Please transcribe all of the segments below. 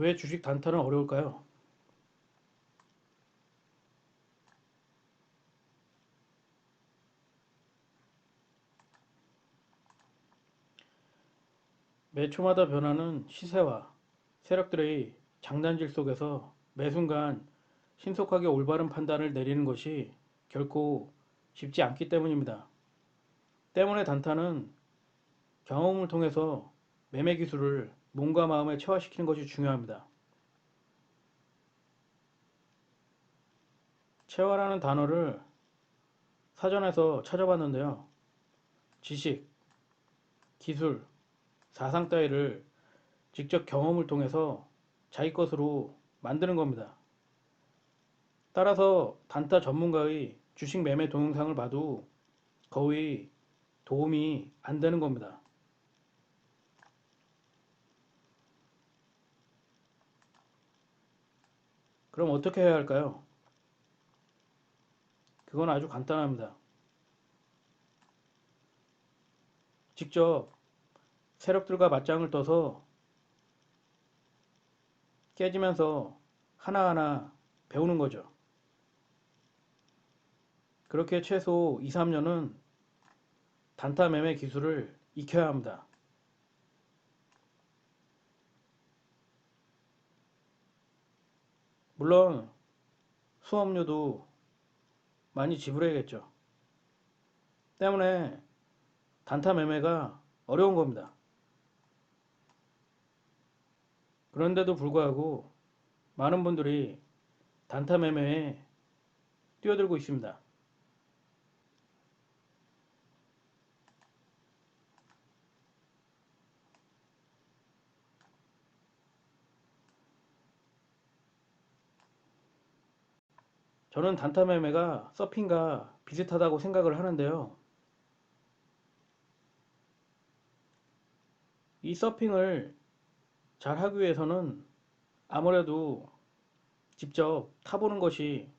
왜 주식 단타는 어려울까요? 매 초마다 변하는 시세와 세력들의 장단질 속에서 매 순간 신속하게 올바른 판단을 내리는 것이 결코 쉽지 않기 때문입니다. 때문에 단타는 경험을 통해서 매매 기술을 몸과 마음에 체화시키는 것이 중요합니다. 체화라는 단어를 사전에서 찾아봤는데요. 지식, 기술, 사상 따위를 직접 경험을 통해서 자기 것으로 만드는 겁니다. 따라서 단타 전문가의 주식 매매 동영상을 봐도 거의 도움이 안 되는 겁니다. 그럼 어떻게 해야 할까요? 그건 아주 간단합니다. 직접 세력들과 맞짱을 떠서 깨지면서 하나하나 배우는 거죠. 그렇게 최소 2, 3년은 단타 매매 기술을 익혀야 합니다. 물론 수업료도 많이 지불해야겠죠. 때문에 단타 매매가 어려운 겁니다. 그런데도 불구하고 많은 분들이 단타 매매에 뛰어들고 있습니다. 저는 단타 매매가 서핑과 비슷하다고 생각을 하는데요. 이 서핑을 잘 하기 위해서는 아무래도 직접 타보는 것이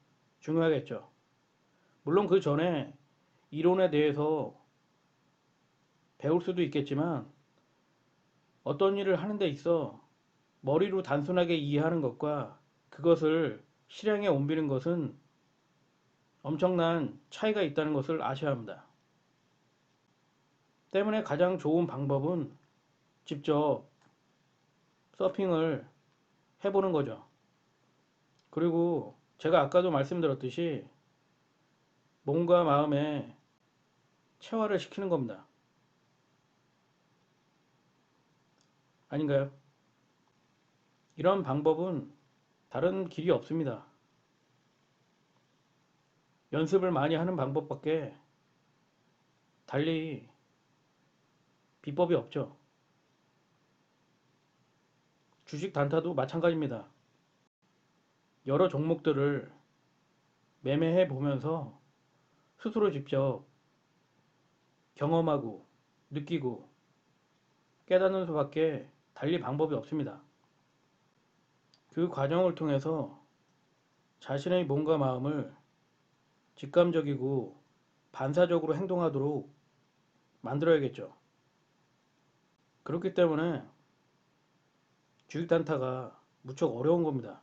중요하겠죠. 물론 그 전에 이론에 대해서 배울 수도 있겠지만 어떤 일을 하는 데 있어 머리로 단순하게 이해하는 것과 그것을 실행에 옮기는 것은 엄청난 차이가 있다는 것을 아셔야 합니다. 때문에 가장 좋은 방법은 직접 서핑을 해보는 거죠. 그리고 제가 아까도 말씀드렸듯이 몸과 마음에 체화를 시키는 겁니다. 아닌가요? 이런 방법은 다른 길이 없습니다. 연습을 많이 하는 방법밖에 달리 비법이 없죠. 주식 단타도 마찬가지입니다. 여러 종목들을 매매해 보면서 스스로 직접 경험하고 느끼고 깨닫는 수밖에 달리 방법이 없습니다. 그 과정을 통해서 자신의 몸과 마음을 직감적이고 반사적으로 행동하도록 만들어야겠죠. 그렇기 때문에 주식 단타가 무척 어려운 겁니다.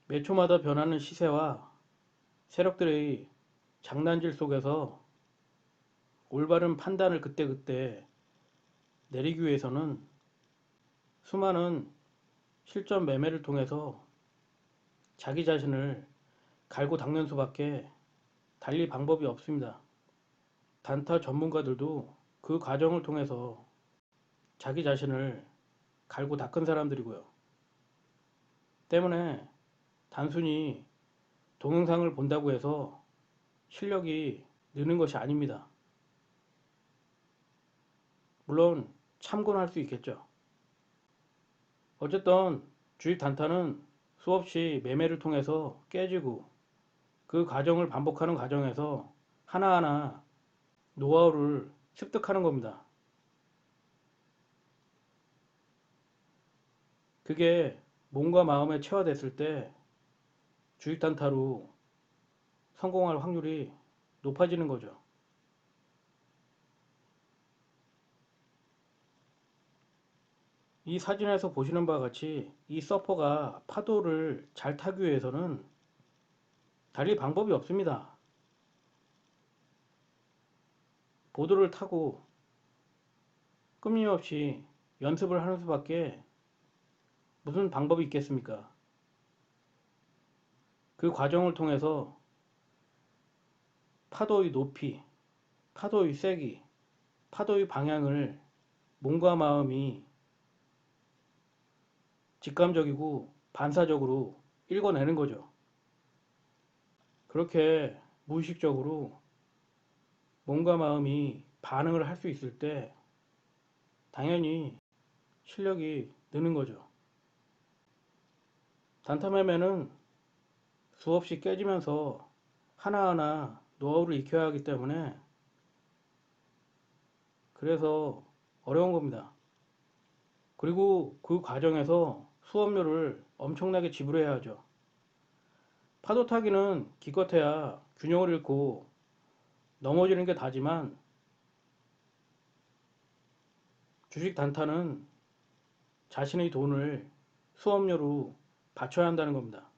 매 초마다 변하는 시세와 세력들의 장난질 속에서 올바른 판단을 그때그때 내리기 위해서는 수많은 실전 매매를 통해서 자기 자신을 갈고 닦는 수밖에 달리 방법이 없습니다. 단타 전문가들도 그 과정을 통해서 자기 자신을 갈고 닦은 사람들이고요. 때문에 단순히 동영상을 본다고 해서 실력이 느는 것이 아닙니다. 물론 참고는 할 수 있겠죠. 어쨌든 주식 단타는 수없이 매매를 통해서 깨지고 그 과정을 반복하는 과정에서 하나하나 노하우를 습득하는 겁니다. 그게 몸과 마음에 체화됐을 때 주식 단타로 성공할 확률이 높아지는 거죠. 이 사진에서 보시는 바와 같이 이 서퍼가 파도를 잘 타기 위해서는 달리 방법이 없습니다. 보드를 타고 끊임없이 연습을 하는 수밖에 무슨 방법이 있겠습니까? 그 과정을 통해서 파도의 높이, 파도의 세기, 파도의 방향을 몸과 마음이 직감적이고 반사적으로 읽어내는 거죠. 그렇게 무의식적으로 몸과 마음이 반응을 할 수 있을 때 당연히 실력이 느는 거죠. 단타매매는 수없이 깨지면서 하나하나 노하우를 익혀야 하기 때문에 그래서 어려운 겁니다. 그리고 그 과정에서 수업료를 엄청나게 지불해야 하죠. 파도 타기는 기껏해야 균형을 잃고 넘어지는 게 다지만 주식 단타는 자신의 돈을 수업료로 바쳐야 한다는 겁니다.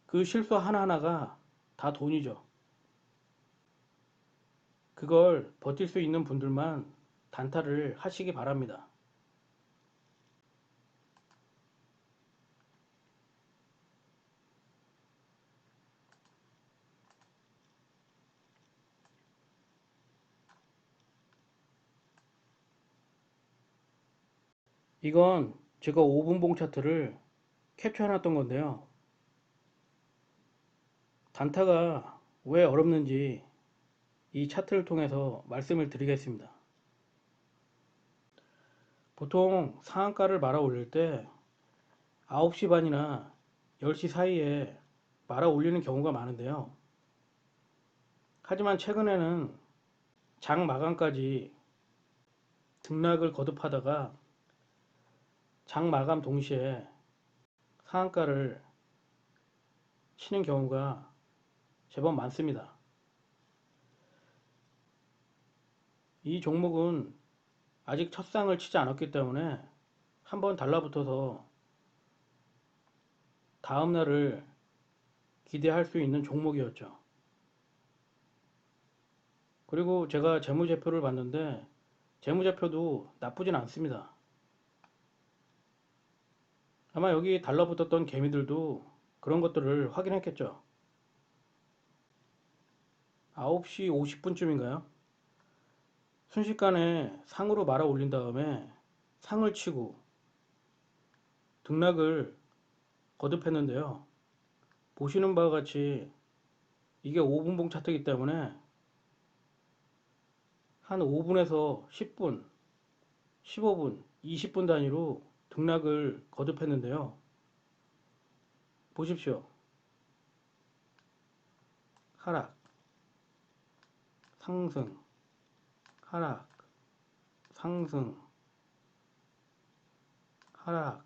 그 실수 하나하나가 다 돈이죠. 그걸 버틸 수 있는 분들만 단타를 하시기 바랍니다. 이건 제가 5분봉 차트를 캡처해 놨던 건데요. 단타가 왜 어렵는지 이 차트를 통해서 말씀을 드리겠습니다. 보통 상한가를 말아 올릴 때 9시 반이나 10시 사이에 말아 올리는 경우가 많은데요. 하지만 최근에는 장 마감까지 등락을 거듭하다가 장 마감 동시에 상한가를 치는 경우가 제법 많습니다. 이 종목은 아직 첫 상을 치지 않았기 때문에 한번 달라붙어서 다음 날을 기대할 수 있는 종목이었죠. 그리고 제가 재무제표를 봤는데 재무제표도 나쁘진 않습니다. 아마 여기 달라붙었던 개미들도 그런 것들을 확인했겠죠. 9시 50분쯤인가요? 순식간에 상으로 말아 올린 다음에 상을 치고 등락을 거듭했는데요. 보시는 바와 같이 이게 5분봉 차트이기 때문에 한 5분에서 10분, 15분, 20분 단위로 등락을 거듭했는데요. 보십시오. 하락, 상승, 하락, 상승, 하락,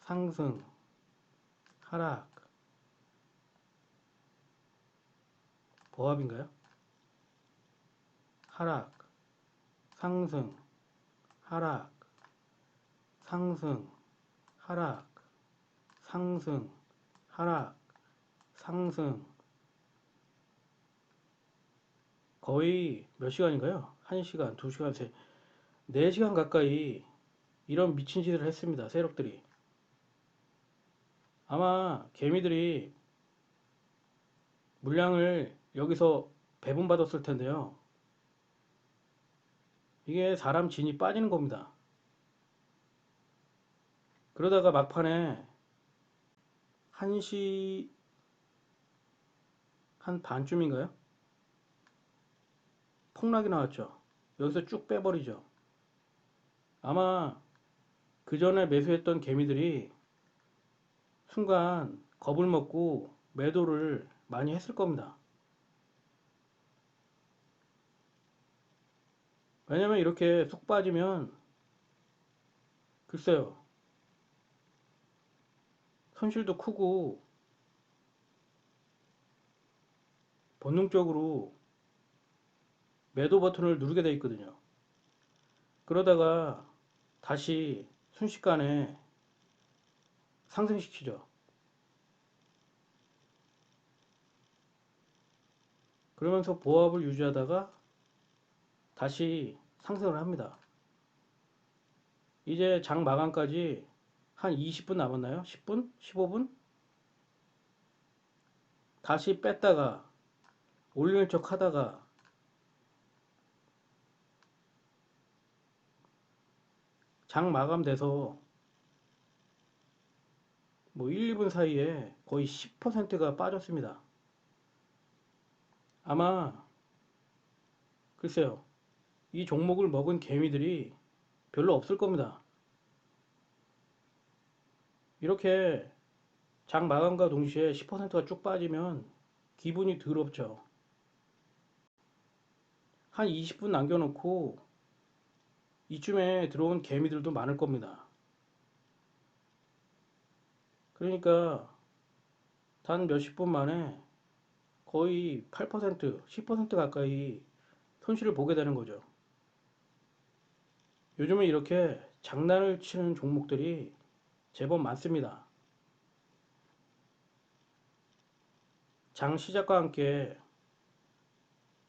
상승, 하락. 보합인가요? 하락, 상승, 하락, 상승, 하락, 상승, 하락, 상승. 거의 몇 시간인가요? 1시간, 2시간, 4시간 가까이 이런 미친 짓을 했습니다. 세력들이. 아마 개미들이 물량을 여기서 배분받았을 텐데요. 이게 사람 진이 빠지는 겁니다. 그러다가 막판에 1시 한 반쯤인가요? 폭락이 나왔죠. 여기서 쭉 빼버리죠. 아마 그 전에 매수했던 개미들이 순간 겁을 먹고 매도를 많이 했을 겁니다. 왜냐면 이렇게 쏙 빠지면 글쎄요, 손실도 크고 본능적으로 매도 버튼을 누르게 돼 있거든요. 그러다가 다시 순식간에 상승시키죠. 그러면서 보합을 유지하다가 다시 상승을 합니다. 이제 장 마감까지 한 20분 남았나요? 10분? 15분? 다시 뺐다가 올리는 척 하다가 장 마감돼서 뭐 1, 2분 사이에 거의 10%가 빠졌습니다. 아마 글쎄요, 이 종목을 먹은 개미들이 별로 없을 겁니다. 이렇게 장 마감과 동시에 10%가 쭉 빠지면 기분이 더럽죠. 한 20분 남겨놓고 이쯤에 들어온 개미들도 많을 겁니다. 그러니까 단 몇십 분 만에 거의 8%, 10% 가까이 손실을 보게 되는 거죠. 요즘은 이렇게 장난을 치는 종목들이 제법 많습니다. 장 시작과 함께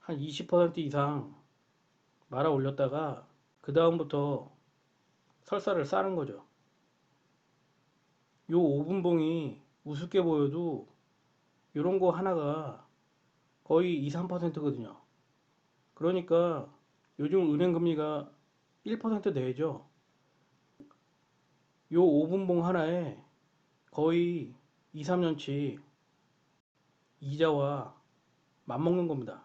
한 20% 이상 말아 올렸다가 그 다음부터 설사를 싸는 거죠. 요 5분봉이 우습게 보여도 요런 거 하나가 거의 2, 3%거든요. 그러니까 요즘 은행 금리가 1% 내죠. 요 5분봉 하나에 거의 2, 3년치 이자와 맞먹는 겁니다.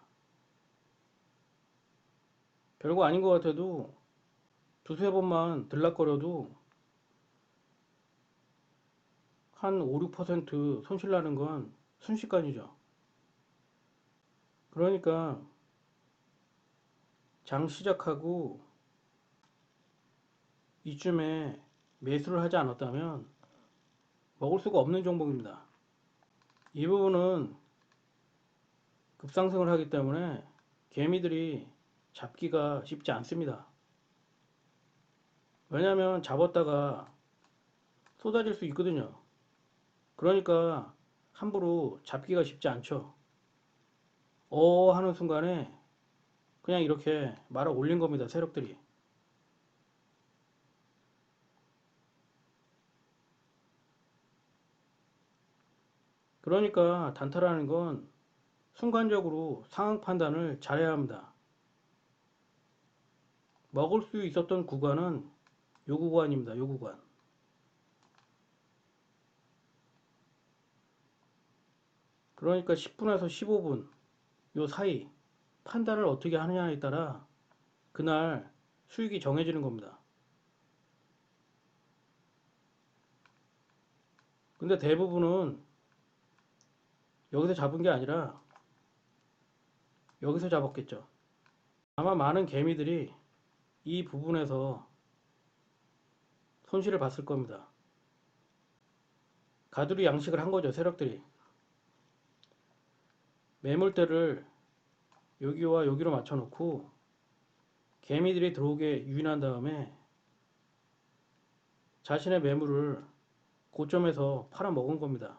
별거 아닌 것 같아도 두세 번만 들락거려도 한 5, 6% 손실 나는 건 순식간이죠. 그러니까 장 시작하고 이쯤에 매수를 하지 않았다면 먹을 수가 없는 종목입니다. 이 부분은 급상승을 하기 때문에 개미들이 잡기가 쉽지 않습니다. 왜냐하면 잡았다가 쏟아질 수 있거든요. 그러니까 함부로 잡기가 쉽지 않죠. 하는 순간에 그냥 이렇게 말아 올린 겁니다. 세력들이. 그러니까 단타라는 건 순간적으로 상황 판단을 잘해야 합니다. 먹을 수 있었던 구간은 요 구간입니다. 요 구간. 그러니까 10분에서 15분 요 사이 판단을 어떻게 하느냐에 따라 그날 수익이 정해지는 겁니다. 근데 대부분은 여기서 잡은 게 아니라 여기서 잡았겠죠. 아마 많은 개미들이 이 부분에서 손실을 봤을 겁니다. 가두리 양식을 한 거죠. 세력들이. 매물대를 여기와 여기로 맞춰 놓고 개미들이 들어오게 유인한 다음에 자신의 매물을 고점에서 팔아 먹은 겁니다.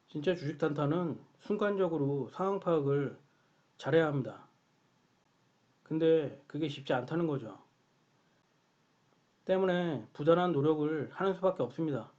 진짜 주식 단타는 순간적으로 상황 파악을 잘해야 합니다. 근데 그게 쉽지 않다는 거죠. 때문에 부단한 노력을 하는 수밖에 없습니다.